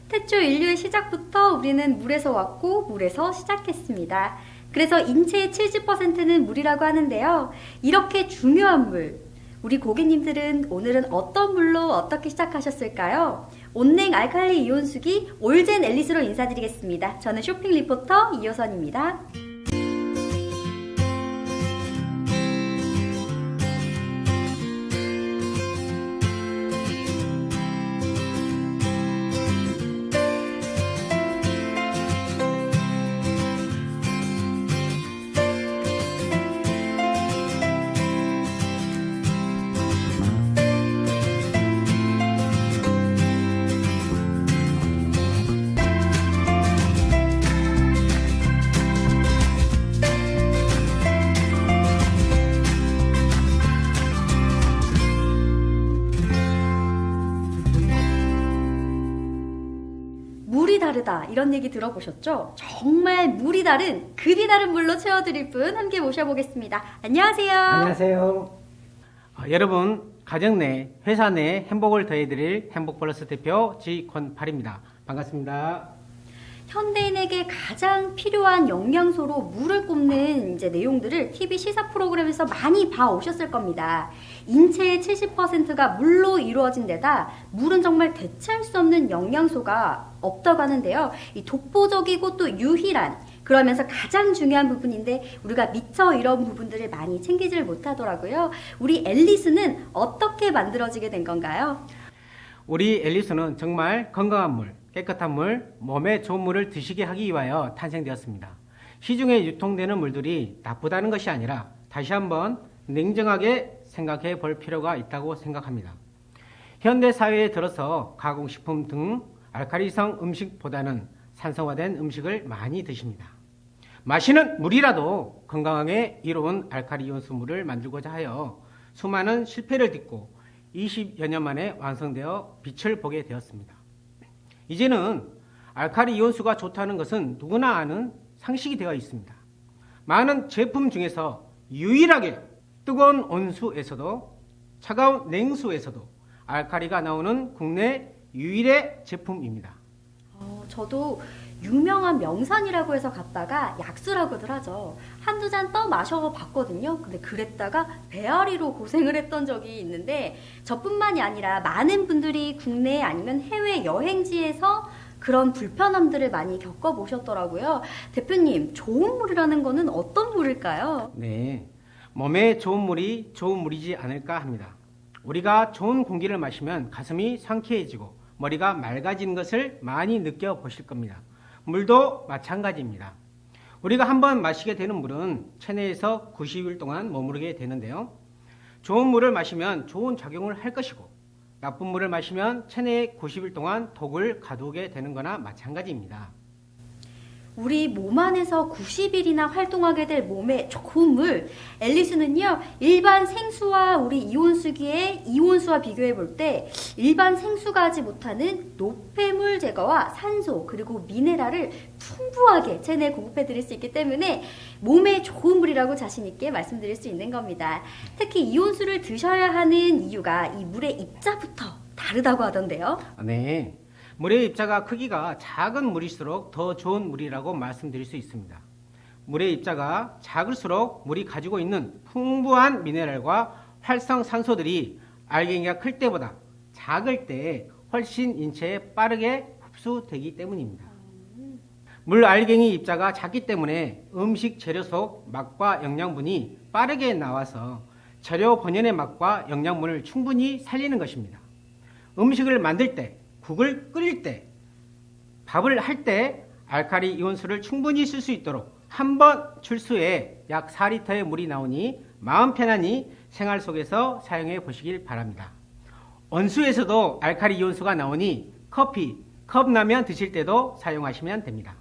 태초 인류의 시작부터 우리는 물에서 왔고 물에서 시작했습니다. 그래서 인체의 70%는 물이라고 하는데요. 이렇게 중요한 물, 우리 고객님들은 오늘은 어떤 물로 어떻게 시작하셨을까요? 온냉 알칼리 이온수기 올젠 앨리스로 인사드리겠습니다. 저는 쇼핑 리포터 이효선입니다. 물이 다르다 이런 얘기 들어보셨죠? 정말 물이 다른 급이 다른 물로 채워드릴 분 함께 모셔보겠습니다. 안녕하세요. 안녕하세요. 여러분, 가정 내, 회사 내 행복을 더해드릴 행복플러스 대표 지권팔입니다. 반갑습니다. 현대인에게 가장 필요한 영양소로 물을 꼽는 이제 내용들을 TV 시사 프로그램에서 많이 봐오셨을 겁니다. 인체의 70%가 물로 이루어진 데다 물은 정말 대체할 수 없는 영양소가 없다고 하는데요. 이 독보적이고 또 유일한 그러면서 가장 중요한 부분인데 우리가 미처 이런 부분들을 많이 챙기질 못하더라고요. 우리 앨리스는 어떻게 만들어지게 된 건가요? 우리 앨리스는 정말 건강한 물, 깨끗한 물, 몸에 좋은 물을 드시게 하기 위하여 탄생되었습니다. 시중에 유통되는 물들이 나쁘다는 것이 아니라 다시 한번 냉정하게 생각해 볼 필요가 있다고 생각합니다. 현대 사회에 들어서 가공식품 등 알칼리성 음식보다는 산성화된 음식을 많이 드십니다. 마시는 물이라도 건강하게 이로운 알칼리 이온수 물을 만들고자 하여 수많은 실패를 딛고 20여 년 만에 완성되어 빛을 보게 되었습니다. 이제는 알칼리 이온수가 좋다는 것은 누구나 아는 상식이 되어 있습니다. 많은 제품 중에서 유일하게 뜨거운 온수에서도 차가운 냉수에서도 알칼리가 나오는 국내 유일의 제품입니다. 저도 유명한 명산이라고 해서 갔다가 약수라고들 하죠. 한두 잔 떠 마셔봤거든요. 근데 그랬다가 배앓이로 고생을 했던 적이 있는데 저뿐만이 아니라 많은 분들이 국내 아니면 해외 여행지에서 그런 불편함들을 많이 겪어보셨더라고요. 대표님, 좋은 물이라는 거는 어떤 물일까요? 네, 몸에 좋은 물이 좋은 물이지 않을까 합니다. 우리가 좋은 공기를 마시면 가슴이 상쾌해지고 머리가 맑아지는 것을 많이 느껴보실 겁니다. 물도 마찬가지입니다. 우리가 한번 마시게 되는 물은 체내에서 90일 동안 머무르게 되는데요. 좋은 물을 마시면 좋은 작용을 할 것이고 나쁜 물을 마시면 체내에 90일 동안 독을 가두게 되는 거나 마찬가지입니다. 우리 몸 안에서 90일이나 활동하게 될 몸에 좋은 물, 앨리스는요 일반 생수와 우리 이온수기의 이온수와 비교해 볼 때 일반 생수가 하지 못하는 노폐물 제거와 산소 그리고 미네랄을 풍부하게 체내에 공급해 드릴 수 있기 때문에 몸에 좋은 물이라고 자신 있게 말씀드릴 수 있는 겁니다. 특히 이온수를 드셔야 하는 이유가 이 물의 입자부터 다르다고 하던데요. 네. 물의 입자가 크기가 작은 물일수록 더 좋은 물이라고 말씀드릴 수 있습니다. 물의 입자가 작을수록 물이 가지고 있는 풍부한 미네랄과 활성산소들이 알갱이가 클 때보다 작을 때 훨씬 인체에 빠르게 흡수되기 때문입니다. 물 알갱이 입자가 작기 때문에 음식 재료 속 맛과 영양분이 빠르게 나와서 재료 본연의 맛과 영양분을 충분히 살리는 것입니다. 음식을 만들 때 국을 끓일 때, 밥을 할 때 알칼리 이온수를 충분히 쓸 수 있도록 한 번 출수에 약 4리터의 물이 나오니 마음 편안히 생활 속에서 사용해 보시길 바랍니다. 온수에서도 알칼리 이온수가 나오니 커피, 컵라면 드실 때도 사용하시면 됩니다.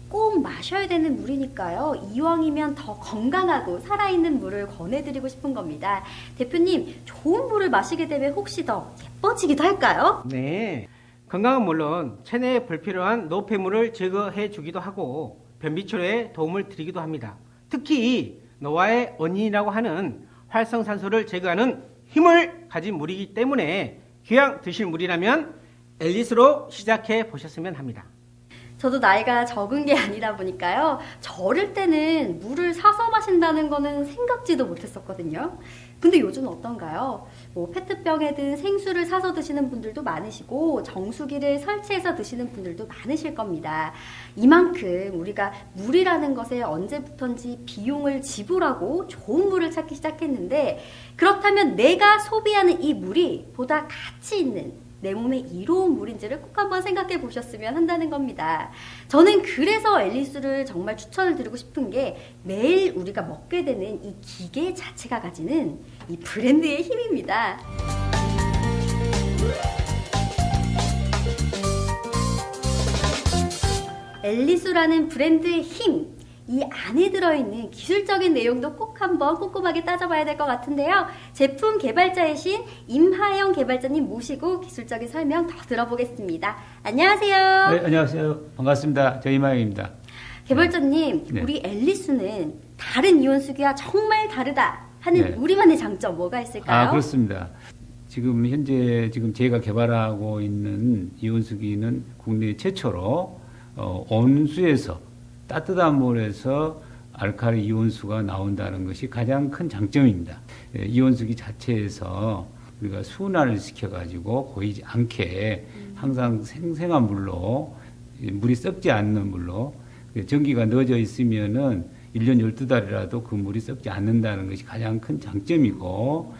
꼭 마셔야 되는 물이니까요. 이왕이면 더 건강하고 살아있는 물을 권해드리고 싶은 겁니다. 대표님, 좋은 물을 마시게 되면 혹시 더 예뻐지기도 할까요? 네, 건강은 물론 체내에 불필요한 노폐물을 제거해 주기도 하고 변비치료에 도움을 드리기도 합니다. 특히 노화의 원인이라고 하는 활성산소를 제거하는 힘을 가진 물이기 때문에 귀양 드실 물이라면 앨리스로 시작해 보셨으면 합니다. 저도 나이가 적은 게 아니다 보니까요. 저 어릴 때는 물을 사서 마신다는 거는 생각지도 못했었거든요. 근데 요즘은 어떤가요? 뭐 페트병에 든 생수를 사서 드시는 분들도 많으시고 정수기를 설치해서 드시는 분들도 많으실 겁니다. 이만큼 우리가 물이라는 것에 언제부턴지 비용을 지불하고 좋은 물을 찾기 시작했는데, 그렇다면 내가 소비하는 이 물이 보다 가치 있는 내 몸에 이로운 물인지를 꼭 한번 생각해 보셨으면 한다는 겁니다. 저는 그래서 앨리스를 정말 추천을 드리고 싶은 게, 매일 우리가 먹게 되는 이 기계 자체가 가지는 이 브랜드의 힘입니다. 앨리스라는 브랜드의 힘, 이 안에 들어있는 기술적인 내용도 꼭 한번 꼼꼼하게 따져봐야 될 것 같은데요. 제품 개발자이신 임하영 개발자님 모시고 기술적인 설명 더 들어보겠습니다. 안녕하세요. 네, 안녕하세요. 반갑습니다. 저 이마영입니다. 개발자님, 네. 우리 앨리스는 다른 이온수기와 정말 다르다 하는 네. 우리만의 장점 뭐가 있을까요? 그렇습니다. 지금 현재 제가 개발하고 있는 이온수기는 국내 최초로 온수에서, 따뜻한 물에서 알칼리 이온수가 나온다는 것이 가장 큰 장점입니다. 이온수기 자체에서 우리가 순환을 시켜가지고 고이지 않게 항상 생생한 물로, 물이 썩지 않는 물로, 전기가 넣어져 있으면은 1년 12달이라도 그 물이 썩지 않는다는 것이 가장 큰 장점이고,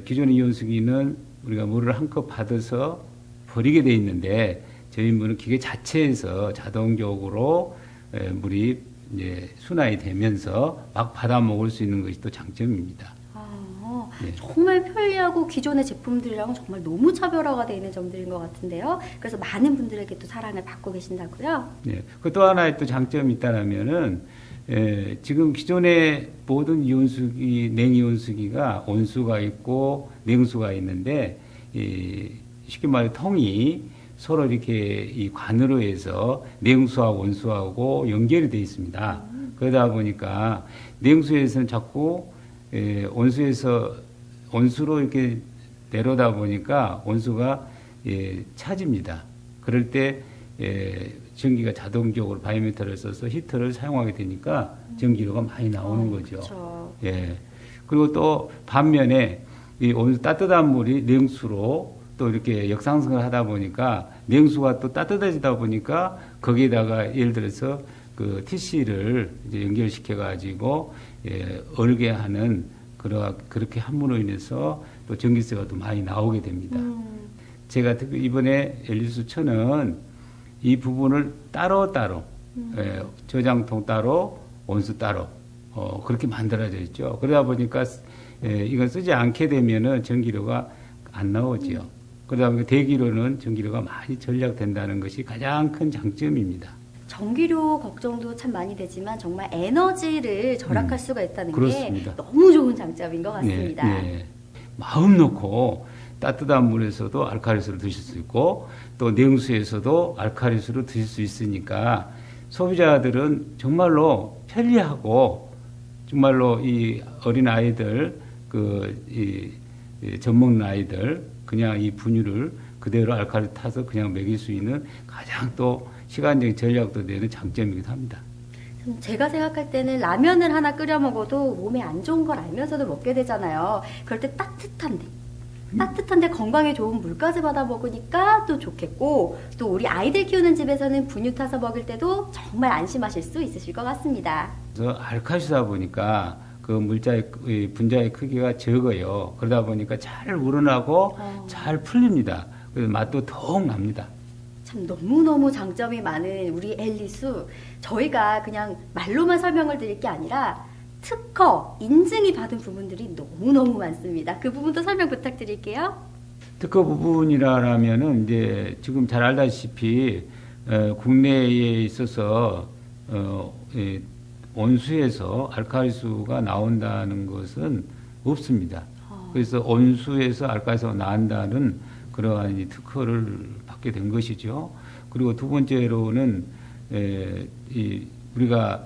기존의 이온수기는 우리가 물을 한 컵 받아서 버리게 돼 있는데, 저희 물은 기계 자체에서 자동적으로 물이 이제 순환이 되면서 막 받아 먹을 수 있는 것이 또 장점입니다. 네. 정말 편리하고 기존의 제품들이랑 정말 너무 차별화가 되어 있는 점들인 것 같은데요. 그래서 많은 분들에게 또 사랑을 받고 계신다고요? 네. 그 또 하나의 또 장점이 있다라면은, 지금 기존의 모든 이온수기, 냉이온수기가 온수가 있고 냉수가 있는데, 쉽게 말해 통이 서로 이렇게 이 관으로 해서 냉수하고 온수하고 연결이 되어 있습니다. 그러다 보니까 냉수에서는 자꾸 온수로 이렇게 내려다 보니까 온수가 차집니다. 그럴 때 전기가 자동적으로 바이오미터를 써서 히터를 사용하게 되니까 전기료가 많이 나오는 거죠. 그렇죠. 예. 그리고 또 반면에 이 온수 따뜻한 물이 냉수로 또 이렇게 역상승을 하다 보니까 냉수가 또 따뜻해지다 보니까 거기에다가 예를 들어서 그 TC를 이제 연결시켜 가지고 얼게 하는 그렇게 함으로 인해서 또 전기세가 또 많이 나오게 됩니다. 제가 특히 이번에 앨리스 천은 이 부분을 따로따로 저장통 따로 온수 따로 그렇게 만들어져 있죠. 그러다 보니까 이걸 쓰지 않게 되면은 전기료가 안 나오지요. 그러다 보니까 대기료는 전기료가 많이 절약된다는 것이 가장 큰 장점입니다. 전기료 걱정도 참 많이 되지만 정말 에너지를 절약할 수가 있다는 그렇습니다. 게 너무 좋은 장점인 것 같습니다. 네, 네. 마음 놓고 따뜻한 물에서도 알칼리수를 드실 수 있고 또 냉수에서도 알칼리수를 드실 수 있으니까 소비자들은 정말로 편리하고 정말로 이 어린 아이들 젖 먹는 아이들 그냥 이 분유를 그대로 알칼리 타서 그냥 먹일 수 있는 가장 또 시간적인 전략도 되는 장점이기도 합니다. 제가 생각할 때는 라면을 하나 끓여 먹어도 몸에 안 좋은 걸 알면서도 먹게 되잖아요. 그럴 때 따뜻한데 건강에 좋은 물까지 받아 먹으니까 또 좋겠고, 또 우리 아이들 키우는 집에서는 분유 타서 먹을 때도 정말 안심하실 수 있으실 것 같습니다. 그래서 알칼리수다 보니까 그 물자의 분자의 크기가 적어요. 그러다 보니까 잘 우러나고 잘 풀립니다. 그래서 맛도 더욱 납니다. 참 너무너무 장점이 많은 우리 앨리스, 저희가 그냥 말로만 설명을 드릴 게 아니라 특허, 인증이 받은 부분들이 너무너무 많습니다. 그 부분도 설명 부탁드릴게요. 특허 부분이라면은 이제 지금 잘 알다시피 국내에 있어서 온수에서 알칼리수가 나온다는 것은 없습니다. 그래서 온수에서 알칼리수가 나온다는 그러한 특허를 받게 된 것이죠. 그리고 두 번째로는 우리가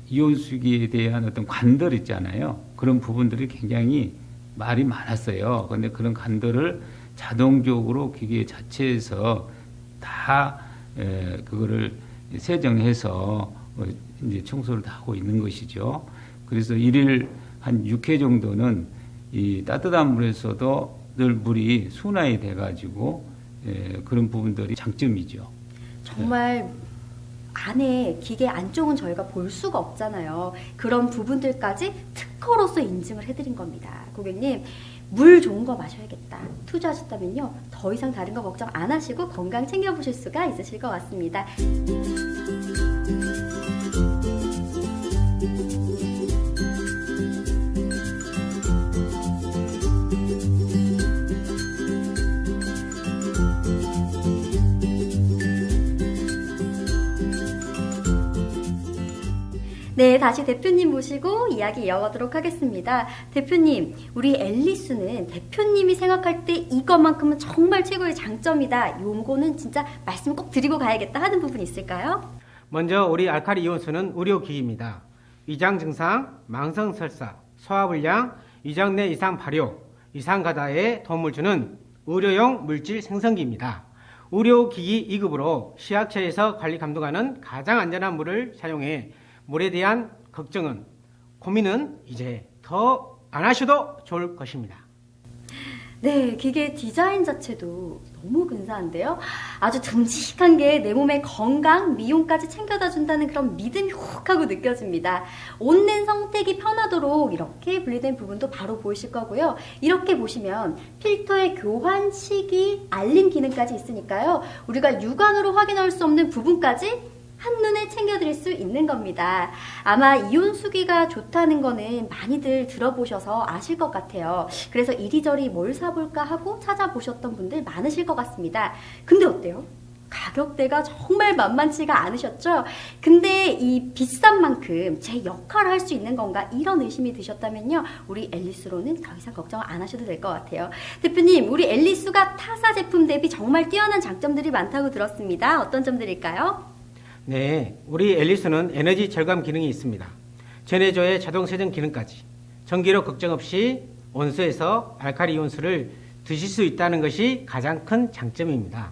이온수기에 대한 어떤 관들 있잖아요. 그런 부분들이 굉장히 말이 많았어요. 그런데 그런 관들을 자동적으로 기계 자체에서 다 그거를 세정해서 이제 청소를 다 하고 있는 것이죠. 그래서 일일 한 6회 정도는 이 따뜻한 물에서도 늘 물이 순환이 돼가지고 그런 부분들이 장점이죠. 정말 안에 기계 안쪽은 저희가 볼 수가 없잖아요. 그런 부분들까지 특허로서 인증을 해드린 겁니다. 고객님, 물 좋은 거 마셔야겠다 투자하셨다면요, 더 이상 다른 거 걱정 안 하시고 건강 챙겨보실 수가 있으실 것 같습니다. 네, 다시 대표님 모시고 이야기 이어가도록 하겠습니다. 대표님, 우리 앨리스는 대표님이 생각할 때 이것만큼은 정말 최고의 장점이다, 요거는 진짜 말씀 꼭 드리고 가야겠다 하는 부분 있을까요? 먼저 우리 알칼리 이온수는 의료기기입니다. 위장 증상, 망성 설사, 소화불량, 위장 내 이상 발효, 이상 가다에 도움을 주는 의료용 물질 생성기입니다. 의료기기 2급으로 시약처에서 관리 감독하는 가장 안전한 물을 사용해 물에 대한 걱정은, 고민은 이제 더 안 하셔도 좋을 것입니다. 네, 기계 디자인 자체도 너무 근사한데요. 아주 듬직한 게 내 몸의 건강, 미용까지 챙겨다 준다는 그런 믿음이 훅 하고 느껴집니다. 옷낸 성택이 편하도록 이렇게 분리된 부분도 바로 보이실 거고요. 이렇게 보시면 필터의 교환 시기 알림 기능까지 있으니까요. 우리가 육안으로 확인할 수 없는 부분까지 한눈에 챙겨드릴 수 있는 겁니다. 아마 이온수기가 좋다는 거는 많이들 들어보셔서 아실 것 같아요. 그래서 이리저리 뭘 사볼까 하고 찾아보셨던 분들 많으실 것 같습니다. 근데 어때요? 가격대가 정말 만만치가 않으셨죠? 근데 이 비싼 만큼 제 역할을 할 수 있는 건가, 이런 의심이 드셨다면요, 우리 앨리스로는 더 이상 걱정 안 하셔도 될 것 같아요. 대표님, 우리 앨리스가 타사 제품 대비 정말 뛰어난 장점들이 많다고 들었습니다. 어떤 점들일까요? 네, 우리 앨리스는 에너지 절감 기능이 있습니다. 전해조의 자동 세정 기능까지. 전기료 걱정 없이 온수에서 알칼리 이온수를 드실 수 있다는 것이 가장 큰 장점입니다.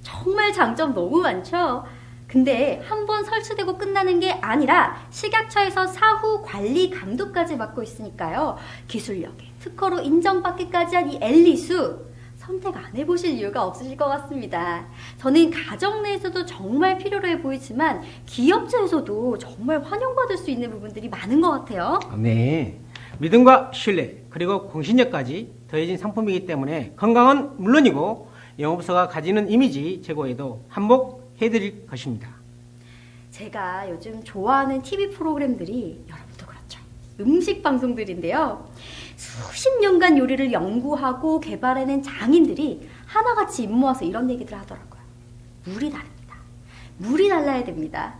정말 장점 너무 많죠? 근데 한번 설치되고 끝나는 게 아니라 식약처에서 사후 관리 감독까지 맡고 있으니까요. 기술력에 특허로 인정받기까지 한 이 앨리수, 선택 안 해보실 이유가 없으실 것 같습니다. 저는 가정 내에서도 정말 필요로 해 보이지만 기업체에서도 정말 환영받을 수 있는 부분들이 많은 것 같아요. 네, 믿음과 신뢰 그리고 공신력까지 더해진 상품이기 때문에 건강은 물론이고 영업소가 가지는 이미지 제고에도 한몫해드릴 것입니다. 제가 요즘 좋아하는 TV 프로그램들이 여러분도 그렇죠, 음식 방송들인데요. 수십 년간 요리를 연구하고 개발해낸 장인들이 하나같이 입모아서 이런 얘기들 하더라고요. 물이 다릅니다. 물이 달라야 됩니다.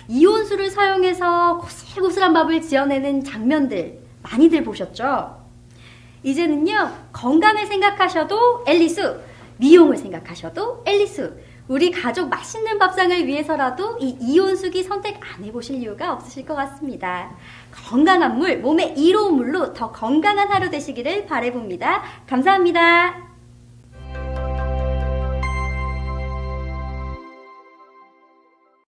이온수를 사용해서 고슬고슬한 밥을 지어내는 장면들 많이들 보셨죠? 이제는요, 건강을 생각하셔도 앨리스, 미용을 생각하셔도 앨리스, 우리 가족 맛있는 밥상을 위해서라도 이 이온수기 선택 안 해보실 이유가 없으실 것 같습니다. 건강한 물, 몸의 1호 물로 더 건강한 하루 되시기를 바라봅니다. 감사합니다.